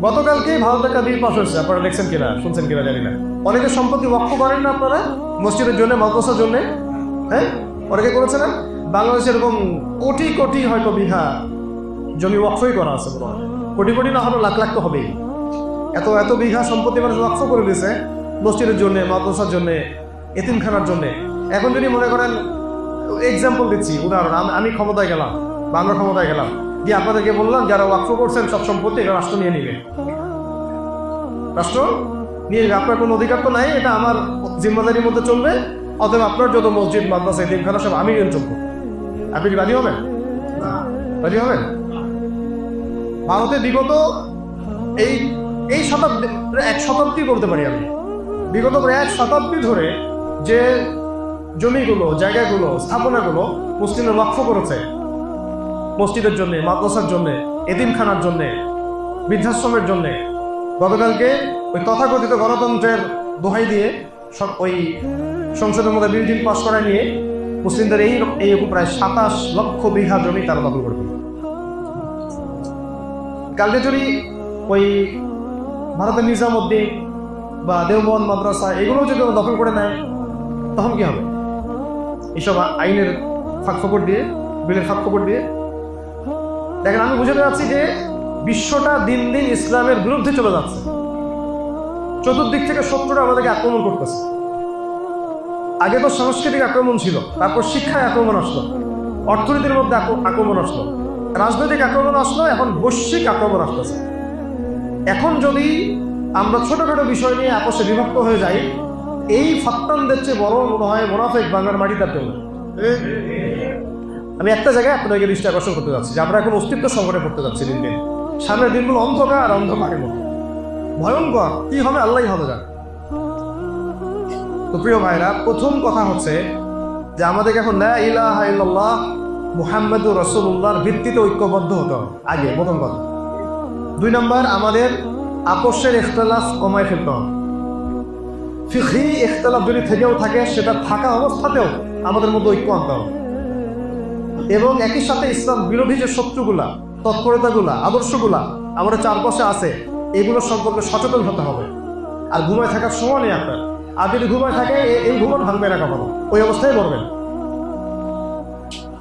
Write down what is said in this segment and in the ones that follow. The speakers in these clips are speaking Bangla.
গতকালকে ভারতের একটা বিল পাস হয়েছে, আপনারা দেখছেন কিনা, শুনছেন কিনা জানি না। অনেকে সম্পত্তি ওয়াকফ করেন না আপনারা মসজিদের জন্য, মাদ্রাসার জন্য, হ্যাঁ অনেকে করেছে না? বাংলাদেশে এরকম কোটি কোটি হয়তো বিঘা জমি ওয়াকফই করা আছে, কোটি কোটি না হলেও লাখ লাখ তো হবেই। এত এত বিঘা সম্পত্তি মানুষ ওয়াকফ করে দিয়েছে মসজিদের জন্য, মাদ্রাসার জন্য, এতিমখানার জন্য। এখন যদি মনে করেন, এক্সাম্পল দিচ্ছি, উদাহরণ, আমি ক্ষমতায় গেলাম বা আমরা ক্ষমতায় গেলাম, দিয়ে আপনাদেরকে বললাম যারা ওয়াকফ করছেন সব সম্পত্তি এটা রাষ্ট্র নিয়ে নিবে, রাষ্ট্র নিয়ে নিবে, আপনার কোনো অধিকার তো নাই, এটা আমার জিম্মাদারির মধ্যে চলবে, অতএব আপনার যত মসজিদ, মাদ্রাসা, এতিমখানা সব আমি নিয়ন্ত্রণ করব। আপনি কি রাজি হবেন? রাজি হবেন? ভারতে বিগত এই শতাব্দী, এক শতাব্দী বলতে পারি আমি, বিগত প্রায় এক শতাব্দী ধরে যে জমিগুলো, জায়গাগুলো, স্থাপনাগুলো মুসলিমরা ওয়াকফ করেছে মসজিদের জন্যে, মাদ্রাসার জন্যে, এতিমখানার জন্যে, বৃদ্ধাশ্রমের জন্যে, গতকালকে ওই তথাকথিত গণতন্ত্রের দোহাই দিয়ে সব ওই সংসদের মধ্যে বিল পাস করা নিয়ে মুসলিমদের এই প্রায় 27 লক্ষ বিঘা জমি তারা দখল করে ফেলে। কালকে যদি ওই ভারতের নিজামউদ্দিন বা দেওবন্দ মাদ্রাসা এগুলো যদি দখল করে নেয় তখন কি হবে? এইসব আইনের ফাঁকফোকর দিয়ে, বিলের ফাঁকফোকর দিয়ে। দেখেন, আমি বুঝতে পারছি যে বিশ্বটা দিন দিন ইসলামের বিরুদ্ধে চলে যাচ্ছে। চতুর্দিক থেকে শত্রুরা আমাদেরকে আক্রমণ করতেছে। আগে তো সাংস্কৃতিক আক্রমণ ছিল, তারপর শিক্ষায় আক্রমণ আসলো, অর্থনীতির মধ্যে আক্রমণ আসলো, রাজনৈতিক আক্রমণ আসলো, এখন বৈশ্বিক আক্রমণ আসতেছে। এখন যদি আমরা ছোটখাটো বিষয় নিয়ে আপোষে বিভক্ত হয়ে যাই, এই ফাত্তানদের চেয়ে বড় মনে হয় মোনাফেক বাংলার মাটি তার জন্য। আমি একটা জায়গায় আপনাদেরকে দৃষ্টি আকর্ষণ করতে যাচ্ছি যে আমরা এখন অস্তিত্ব সংকটে পড়তে যাচ্ছি দিন দিন। সামনের দিনগুলো অন্ধকার আর অন্ধকারের মতো ভয়ঙ্কর, কি হবে আল্লাহই হবে জানে। তো প্রিয় ভাইরা, প্রথম কথা হচ্ছে যে আমাদেরকে এখন লা ইলাহা ইল্লাল্লাহ মুহাম্মাদুর রাসূলুল্লাহর ভিত্তিতে ঐক্যবদ্ধ হতে হবে, আগে প্রথম কথা। 2 নম্বর, আমাদের আপোষের ইখতিলাফ কমায় ফেলতে হবে। ফিকহি ইখতিলাফ যদি থেকেও থাকে, সেটা থাকা অবস্থাতেও আমাদের মধ্যে ঐক্য আনতে হবে। এবং একই সাথে ইসলাম বিরোধী যে শত্রুগুলা, তৎপরতাগুলা, আদর্শগুলা আমাদের চারপাশে আছে, এগুলো সম্পর্কে সচেতন হতে হবে। আর ঘুমায় থাকার সময় নেই আপনার। আর যদি ঘুমায় থাকে, এই ঘুমান ভাঙবে না কখনো, ওই অবস্থায় মরবেন।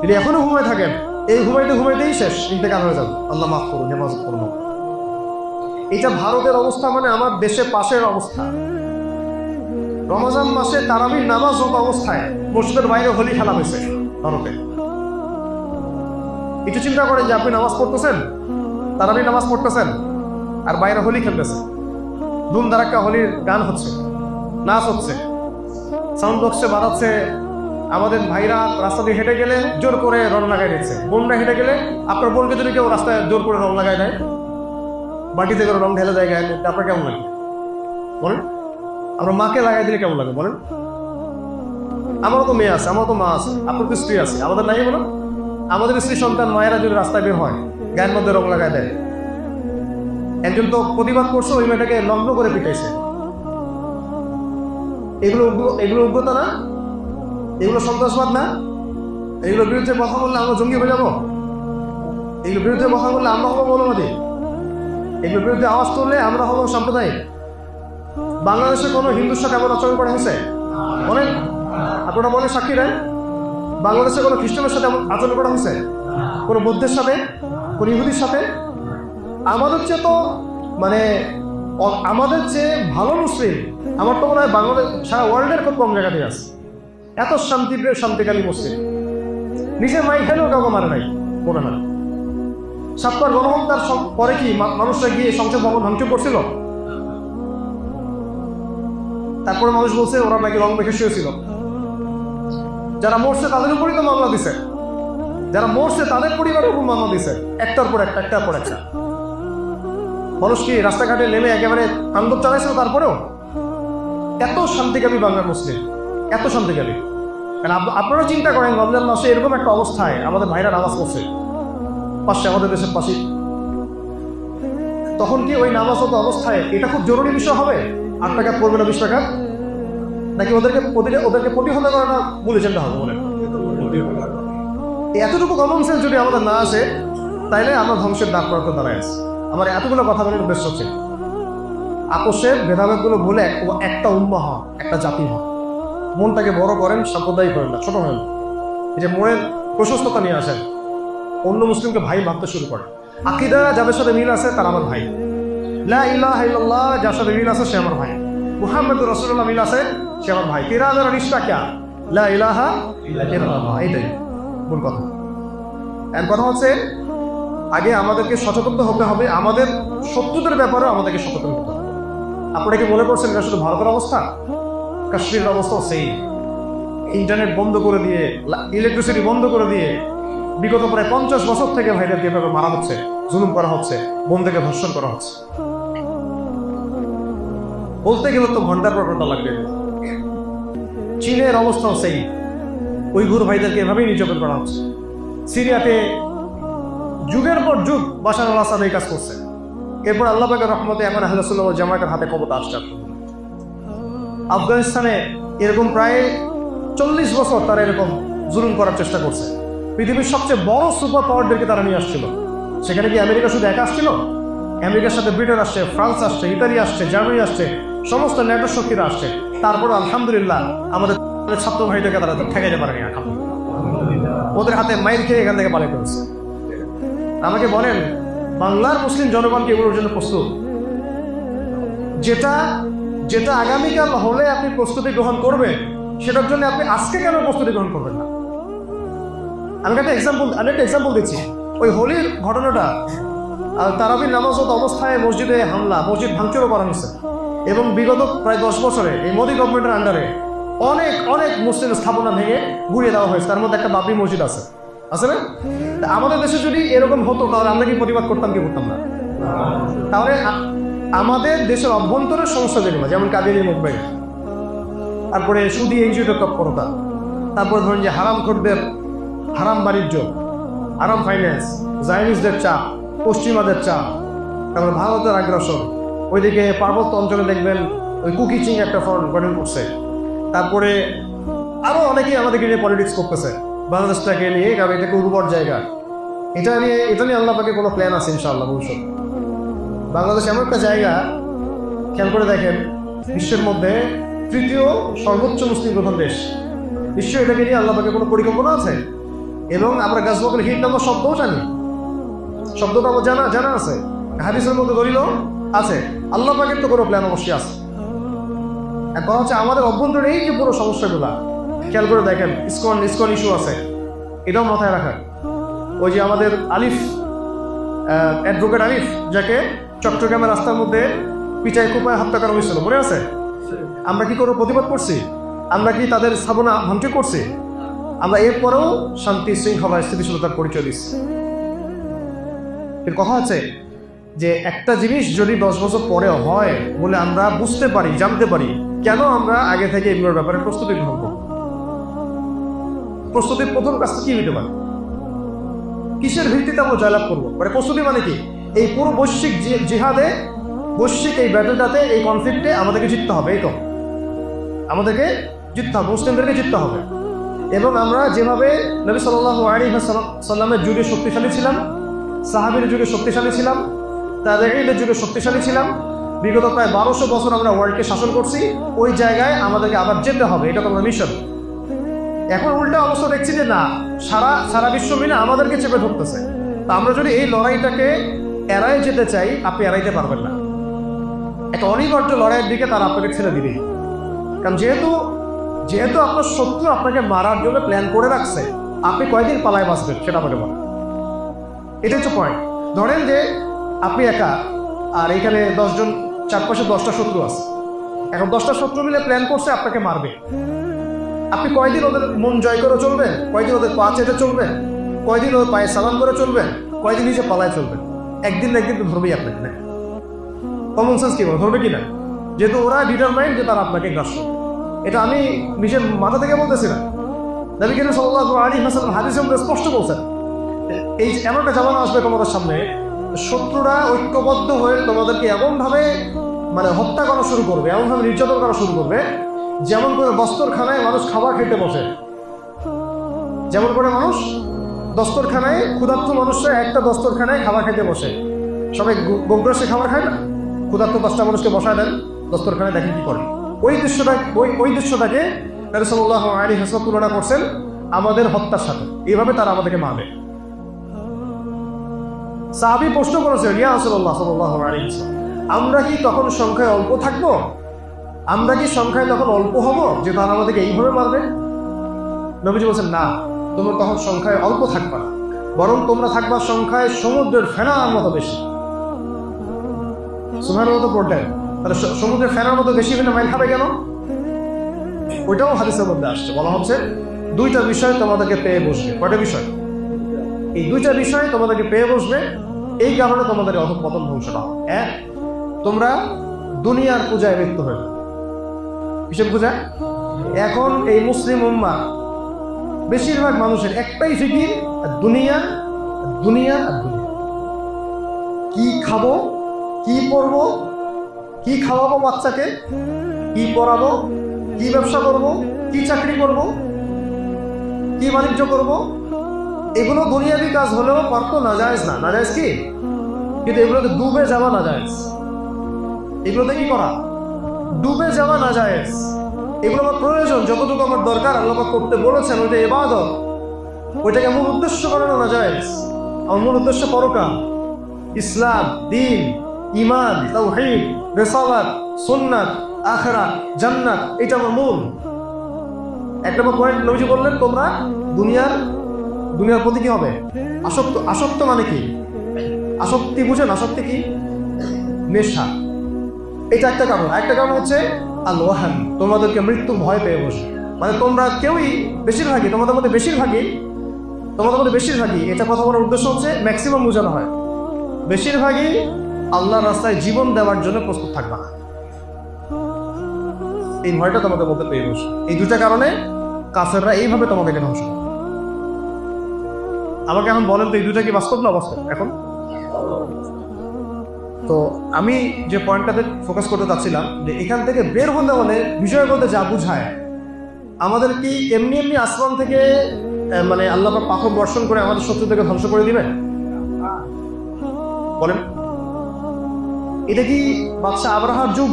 যদি এখনো ঘুমায় থাকেন, এই ঘুমাইতেই শেষ, ইন্তেকাল হয়ে যাবে। আল্লাহ মাফ করুন, হেফাজত করুন। এটা ভারতের অবস্থা, মানে আমার দেশের পাশের অবস্থা। রমজান মাসে তারাবির নামাজ হতো অবস্থায় মসজিদের বাইরে হোলি খেলা হয়েছে ভারতে। একটু চিন্তা করেন যে আপনি নামাজ পড়তেছেন, তারাবির নামাজ পড়তেছেন, আর বাইরে হোলি খেলতেছেন। ধুম ধারাক্কা হোলির গান হচ্ছে, নাচ হচ্ছে, সাউন্ড বক্সে বাড়াচ্ছে। আমাদের ভাইরা রাস্তা দিয়ে হেঁটে গেলে জোর করে রং লাগাই দিচ্ছে। বোনরা হেঁটে গেলে, আপনার বোনকে যদি কেউ রাস্তায় জোর করে রং লাগাই দেয়, বাটিতে করে রং ঢেলে দেয় গায়ে, আপনার কেমন লাগে বলেন? আমরা মাকে লাগাই দিলে কেমন লাগে বলেন? আমারও তো মেয়ে আছে, আমারও তো মা আছে, আপনার তো স্ত্রী আছে, আমাদের নাই বলো? আমাদের স্ত্রী সন্তান মায়েরা যদি রাস্তায় বের হয়, গায়ের মধ্যে রং লাগাই দেয়। একজন তো প্রতিবাদ করছে, ওই মেয়েটাকে লগ্ন করে পিটাইছে। এগুলো উগ্রতা না? এগুলো সন্ত্রাসবাদ না? এগুলোর বিরুদ্ধে কথা বললে আমরা জঙ্গি হয়ে যাবো? এগুলোর বিরুদ্ধে কথা বললে আমরা হবো মৌলবাদী? এগুলোর বিরুদ্ধে আওয়াজ তুললে আমরা হবো সাম্প্রদায়িক? বাংলাদেশে কোনো হিন্দুর সাথে এমন আচরণ করা হয়েছে বলেন? আপনারা বলেন, সাক্ষী দেন। বাংলাদেশে কোনো খ্রিস্টানের সাথে এমন আচরণ করা হয়েছে? কোনো বৌদ্ধের সাথে, কোনো ইহুদির সাথে? আমাদের চেয়ে তো মানে আমাদের চেয়ে ভালো মুসলিম আমার তো মনে হয় বাংলাদেশ সারা ওয়ার্ল্ডের খুব কম জায়গাতেই আছে। এত শান্তিপ্রিয়, শান্তিকালী মুসলিম, নিজের মাই খেলেও কাউকে মারে নাই, মনে হয়। ৭বার গণহত্যার পরে কি মানুষরা গিয়ে সংসদ ভবন ভাঙচুর করছিল? তারপরে মানুষ বলছে ওরা নাকি রং মেখে শুয়েছিল। যারা মরছে তাদের উপরই তো মামলা দিছে, যারা মরছে তাদের পরিবারের উপর মামলা দিছে, একটার পর একটা। মানুষ কি রাস্তাঘাটে নেমে একেবারে আন্দোলন চালাইছিল? তারপরেও এত শান্তিকামী বাংলার মুসলিম, এত শান্তিকামী। কারণ আপনারা চিন্তা করেন, রমজান মাসে এরকম একটা অবস্থায় আমাদের ভাইরা নামাজ পড়ছে পাশে, আমাদের দেশের পাশে, তখন কি ওই নামাজ হতো অবস্থায় এটা খুব জরুরি বিষয় হবে? 8 টাকা পড়বে না 20 টাকা? নাকি ওদেরকে প্রতিহত করাটা মূল এজেন্ডা হবে? বলেন, এতটুকু কমন সেন্স যদি আমাদের না আসে, তাইলে আমরা ধ্বংসের দ্বার প্রান্তে দাঁড়ায় আছি। আমার এতগুলো কথা বলার উদ্দেশ্য হচ্ছে আপোষের ভেদাভেদগুলো ভুলে একটা উম্মাহ হন, একটা জাতি হন। মনটাকে বড় করেন, সাম্প্রদায়িক করেন না, ছোট হন। এই যে মনের প্রশস্ততা নিয়ে আসেন, অন্য মুসলিমকে ভাই ভাবতে শুরু করেন। আকীদা যাদের সাথে মিল আছে তারা আমার ভাই, লা ইলাহা ইল্লাল্লাহ যার সাথে মিল আছে সে আমার ভাই, মুহাম্মদুর রাসূলুল্লাহ মিল আছে সে আমার ভাই। তেরা মেরা রিশতা ক্যা? লা ইলাহা ইল্লাল্লাহ। এইটাই মূল কথা। এর কথা হচ্ছে আগে আমাদেরকে সচেতন হতে হবে, আমাদের শত্রুদের ব্যাপারেও আমাদেরকে সচেতন হতে হবে। আপনারা কি মনে করছেন এটা শুধু ভারতের অবস্থা? কাশ্মীরের অবস্থাও সেই। ইন্টারনেট বন্ধ করে দিয়ে, ইলেকট্রিসিটি বন্ধ করে দিয়ে বিগত প্রায় 50 বছর থেকে ভাইদেরকে এভাবে মারা হচ্ছে, জুলুম করা হচ্ছে, বোন থেকে ধর্ষণ করা হচ্ছে। বলতে গেলে তো ঘন্টার পর ঘন্টা লাগবে। চীনের অবস্থাও সেই, উইঘুর ভাইদেরকে এভাবেই নির্যাতন করা হচ্ছে। সিরিয়াতে যুগের পর যুগ বাশার আল আসাদ এই কাজ করছে। এরপর আল্লাহ পাকের রহমতে এখন আহলে সুন্নাহ ওয়াল জামায়াতের হাতে ক্ষমতা আসছে। আফগানিস্তানে এরকম প্রায় 40 বছর তারা এরকম জুলুম করার চেষ্টা করছে। পৃথিবীর সবচেয়ে বড় সুপার পাওয়ারদেরকে তারা নিয়ে আসছিল। সেখানে কি আমেরিকা শুধু একা আসছিল? আমেরিকার সাথে ব্রিটেন আসছে, ফ্রান্স আসছে, ইতালি আসছে, জার্মানি আসছে, সমস্ত ন্যাটো শক্তিরা আসছে। তারপর আলহামদুলিল্লাহ আমাদের ছাত্র ভাইদেরকে তারা ঠেকাইতে পারেনি। ওদের হাতে মাইর খেয়ে এখান থেকে পালিয়ে ফেলছে। আমাকে বলেন, বাংলার মুসলিম জনগণকে এগুলোর জন্য প্রস্তুত? যেটা যেটা আগামীকাল হলে আপনি প্রস্তুতি গ্রহণ করবেন, সেটার জন্য আপনি আজকে কেন প্রস্তুতি গ্রহণ করবেন না? আমি একটা এক্সাম্পল দিচ্ছি। ওই হোলির ঘটনাটা, তারাবির নামাজত অবস্থায় মসজিদে হামলা, মসজিদ ভাঙচুরও করা হয়েছে। এবং বিগত প্রায় 10 বছরে এই মোদী গভর্নমেন্টের আন্ডারে অনেক অনেক মুসলিম স্থাপনা ভেঙে গুড়িয়ে দেওয়া হয়েছে। তার মধ্যে একটা বাবরি মসজিদ আছে না? আমাদের দেশে যদি এরকম হতো তাহলে আমরা কি প্রতিবাদ করতাম কি করতাম না? তাহলে আমাদের দেশের অভ্যন্তরের সমস্যা যেগুলো, যেমন কাজের মুভমেন্ট, তারপরে সুদী এনজিওদের তৎপরতা, তারপরে ধরুন যে হারামখোরদের হারাম বাণিজ্য, হারাম ফাইন্যান্স, জায়নিজদের চাপ, পশ্চিমাদের চাপ, তারপরে ভারতের আগ্রাসন, ওইদিকে পার্বত্য অঞ্চলে দেখবেন ওই কুকিচিং একটা ফ্রন্ট গঠন করছে। তারপরে আরও অনেকেই আমাদেরকে নিয়ে পলিটিক্স করতেছে বাংলাদেশটাকে নিয়ে, কারণ এটাকে উর্বর জায়গা। এটা নিয়ে আল্লাহ পাকে কোনো প্ল্যান আছে ইনশাআল্লাহ ভবিষ্যৎ। বাংলাদেশ এমন একটা জায়গা, খেয়াল করে দেখেন, বিশ্বের মধ্যে 3য় সর্বোচ্চ মুসলিম প্রধান দেশ। নিশ্চয়ই এটাকে নিয়ে আল্লাহ পাকে কোনো পরিকল্পনা আছে। এবং আমরা গাজওয়াতুল হিন্দ নামক শব্দও জানি, শব্দটা আমার জানা আছে, হাদিসের মধ্যে দলিল আছে। আল্লাহ পাকের তো কোনো প্ল্যান অবশ্যই আছে। এখন হচ্ছে আমাদের অভ্যন্তরে এই যে পুরো সমস্যাগুলা, খেয়াল করে দেখেন, ইসকন ইস্যু আছে, এটাও মাথায় রাখার। ওই যে আমাদের আলিফ, অ্যাডভোকেট আলিফ, যাকে চট্টগ্রামের রাস্তার মধ্যে পিচাই কোপায় হত্যা করা হয়েছিল, মনে আছে? আমরা কি করে প্রতিবাদ করছি? আমরা কি তাদের স্থাপনা ভাঙচুর করছি? আমরা এরপরেও শান্তি শৃঙ্খলা স্থিতিশীলতার পরিচয় দিচ্ছি। এর কথা আছে যে একটা জিনিস যদি 10 বছর পরে হয় বলে আমরা বুঝতে পারি, জানতে পারি, কেন আমরা আগে থেকে এগুলোর ব্যাপারে প্রস্তুতি গ্রহণ করব? প্রস্তুতির প্রথম কাজটা কি হইতে পারে? কিসের ভিত্তিতে আমরা জয়লাভ করবো? মানে প্রস্তুতি মানে কি? এই পুরো বৈশ্বিক জিহাদে, বৈশ্বিক এই ব্যাটেলটাতে, এই কনফ্লিক্টে আমাদেরকে জিততে হবে। এই তো আমাদেরকে জিততে হবে, মুসলিমদেরকে জিততে হবে। এবং আমরা যেভাবে নবী সাল্লাল্লাহু আলাইহি ওয়াসাল্লামের যুগে শক্তিশালী ছিলাম, সাহাবীর যুগে শক্তিশালী ছিলাম, তাবেঈদের যুগে শক্তিশালী ছিলাম, বিগত প্রায় 1200 বছর আমরা ওয়ার্ল্ডকে শাসন করছি, ওই জায়গায় আমাদেরকে আবার যেতে হবে। এটা তো আমাদের মিশন। এখন উল্টা অবস্থা দেখছি যে না, সারা বিশ্ব মিলে আমাদেরকে চেপে ধরতেছে। তা আমরা যদি এই লড়াইটাকে এড়াই যেতে চাই, আপনি এড়াইতে পারবেন না। একটা অনিবার্য লড়াইয়ের দিকে তারা আপনাকে ছেড়ে দিবেই। কারণ যেহেতু আপনার শত্রু আপনাকে মারার জন্য প্ল্যান করে রাখছে, আপনি কয়দিন পালায় বাঁচবেন সেটা আমাকে বলেন। এটা হচ্ছে পয়েন্ট। ধরেন যে আপনি একা, আর এখানে 10 জন, চারপাশে 10টা শত্রু আছে। এখন 10টা শত্রু মিলে প্ল্যান করছে আপনাকে মারবে। আপনি কয়দিন ওদের মন জয় করে চলবেন? কয়দিন ওদের পা চেটে চলবেন? কয়দিন ওদের পায়ে সালাম করে চলবেন? কয়দিন নিজে পালায় চলবেন? একদিন না একদিন তো ধরবেই আপনাকে, না? কমন সেন্স কি বলে, ধরবে কিনা? যেহেতু ওরা ডিটারমাইন্ড যে তারা আপনাকে গ্রাস করবে। এটা আমি নিজের মাথা থেকে বলতেছি না, নবী করিম সাল্লাল্লাহু আলাইহি ওয়াসাল্লাম হাদিসে স্পষ্ট বলছেন। এই এমন একটা জামানা আসবে তোমাদের সামনে, শত্রুরা ঐক্যবদ্ধ হয়ে তোমাদেরকে এমনভাবে হত্যা করা শুরু করবে, এমনভাবে নির্যাতন করা শুরু করবে, যেমন করে দস্তরখানায় মানুষ খাবার খেতে বসে, যেমন করে মানুষ দস্তরখানায়, ক্ষুধার্ত মানুষরা একটা দস্তরখানায় খাবার খেতে বসে, সবাই গোগ্রাসে খাবার খায় না, ক্ষুধার্ত 10টা মানুষকে বসায় দেন দস্তরখানে, দেখেন কি করে। ওই দৃশ্যটাকে নবী সাল্লাল্লাহু আলাইহি ওয়াসাল্লাম তুলনা করছেন আমাদের হত্যার সাথে। এইভাবে তারা আমাদেরকে মারবে। সাহাবী প্রশ্ন করেছেন, ইয়া রাসূলুল্লাহ সাল্লাল্লাহু আলাইহি ওয়াসাল্লাম, আমরা কি তখন সংখ্যায় অল্প থাকবো? আমরা কি সংখ্যায় তখন অল্প হব যে তারা আমাদেরকে এইভাবে মারবে? নবীজি বলছেন, না, তোমরা তখন সংখ্যায় অল্প থাকবা না, বরং তোমরা থাকবা সংখ্যায় সমুদ্রের ফেনার মতো বেশি। সুবহানাল্লাহ মতো পড়লেন, তাহলে সমুদ্রের ফেনার মতো বেশি হলে মাইল খাবে কেন? ওইটাও হাদিসের মধ্যে আসছে। বলা হচ্ছে 2টা বিষয় তোমাদেরকে পেয়ে বসবে। কয়টা বিষয়? এই 2টা বিষয় তোমাদেরকে পেয়ে বসবে, এই কারণে তোমাদের অধঃপতন ধ্বংসটা হবে। তোমরা দুনিয়ার পূজায় লিপ্ত হয়ে, কিসের পূজা? এখন এই মুসলিম উম্মাহ বেশিরভাগ মানুষের একটাই ফিকির, দুনিয়া দুনিয়া আর দুনিয়া। কি খাবো, কি পরবো, কি খাওয়াবো বাচ্চাকে, কি পড়াবো, কি ব্যবসা করব, কি চাকরি করব, কি বাণিজ্য করব, এগুলো দুনিয়াবি কাজ হলেও পারতো নাজায়েজ না। নাজায়েজ কি? কিন্তু এগুলোতে ডুবে যাওয়া নাজায়েজ। এগুলোতে কি করা? ডুবে যাওয়া নাজায়েজ। এগুলো আমার প্রয়োজন, যতটুকু আমার দরকার আল্লাহ পাক করতে বলেছেন, ওইটা ইবাদত, ওইটাকে মূল উদ্দেশ্য করানো নাজায়েজ। আমার মূল উদ্দেশ্য পরকাল, ইসলাম, দ্বীন, ঈমান, তাওহীদ, রিসালাত, সুন্নাত, আখিরাত, জান্নাত, এটা আমার মূল। এক নম্বর পয়েন্ট নবীজি বললেন, তোমরা দুনিয়ার প্রতি কি হবে? আসক্ত। আসক্ত মানে কি? আসক্তি বুঝেন? আসক্তি কি? নেশা। এটা একটা কারণ। একটা কারণ হচ্ছে আল ওয়াহান, তোমাদেরকে মৃত্যু ভয় পেয়ে বসে। মানে তোমরা কেউই তোমাদের মধ্যে বেশিরভাগই এটা কথা বলার উদ্দেশ্য হচ্ছে ম্যাক্সিমাম বোঝানো হয়, বেশিরভাগই আল্লাহর রাস্তায় জীবন দেওয়ার জন্য প্রস্তুত থাকবা না। এই ভয়টা তোমাদের মধ্যে পেয়ে বসে। এই 2টা কারণে কাফেররা এইভাবে তোমাদেরকে ধ্বংস করে। আমাকে এখন বলেন তো, এই 2টা কি বাস্তব না অবাস্তব? এখন তো আমি যে পয়েন্টটাতে ফোকাস করতে চাচ্ছিলাম, যে এখান থেকে বের হতে হলে বিষয় বলতে যা বুঝায়, আমাদের কি এমনি এমনি আসমান থেকে মানে আল্লাহ পাক পাথর বর্ষণ করে আমাদের শত্রুদেরকে ধ্বংস করে দিবেন? বলেন, এটা কি বাদশাহ আবরাহার যুগ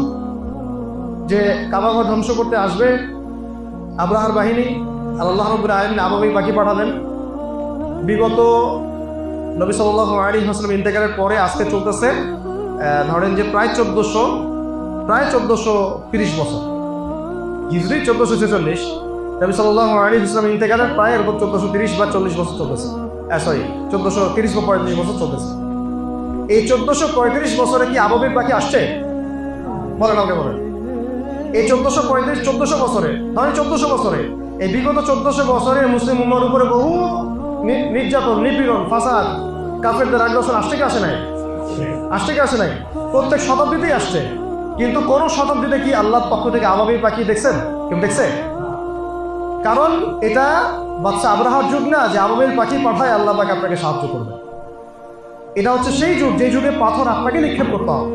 যে কাবাঘর ধ্বংস করতে আসবে আবরাহার বাহিনী? আল্লাহ রাব্বুল আলামিন আবাবিল পাখি পাঠালেন। বিগত নবী সাল্লাল্লাহু আলাইহি ওয়াসাল্লাম ইন্তেকালের পরে আজকে চলতেছে ধরেন যে প্রায় 1430 বছর, হিজরি 1446, নবী সাল্লাল্লাহু আলাইহি ওয়াসাল্লাম ইন্তেকালের প্রায় এরকম 1430 বা 40 বছর চলতেছে। 1430 বা 35 বছর চলতেছে। এই 1435 বছরে কি আবাবিল পাখি আসছে? বলেন আমাকে, বলেন। এই 1435-1400 বছরে, ধরেন 1400 বছরে, এই বিগত 1400 বছরে মুসলিম উম্মার উপরে বহু নির্যাতন, নিপীড়ন, ফাসাদ, কাফেরদের আগ্রাসন আসছে কি আসে নাই? আসছে কি আসে নাই? প্রত্যেক শতাব্দীতেই আসছে। কিন্তু কোন শতাব্দীতে কি আল্লাহর পক্ষ থেকে আবাবিল পাখি দেখছেন? কেউ দেখছে? কারণ এটা বাদশা আবরাহার যুগ না যে আবাবিল পাখি পাঠায় আল্লাহ পাক আপনাকে সাহায্য করবে। এটা হচ্ছে সেই যুগ যে যুগে পাথর আপনাকে নিক্ষেপ করতে হবে।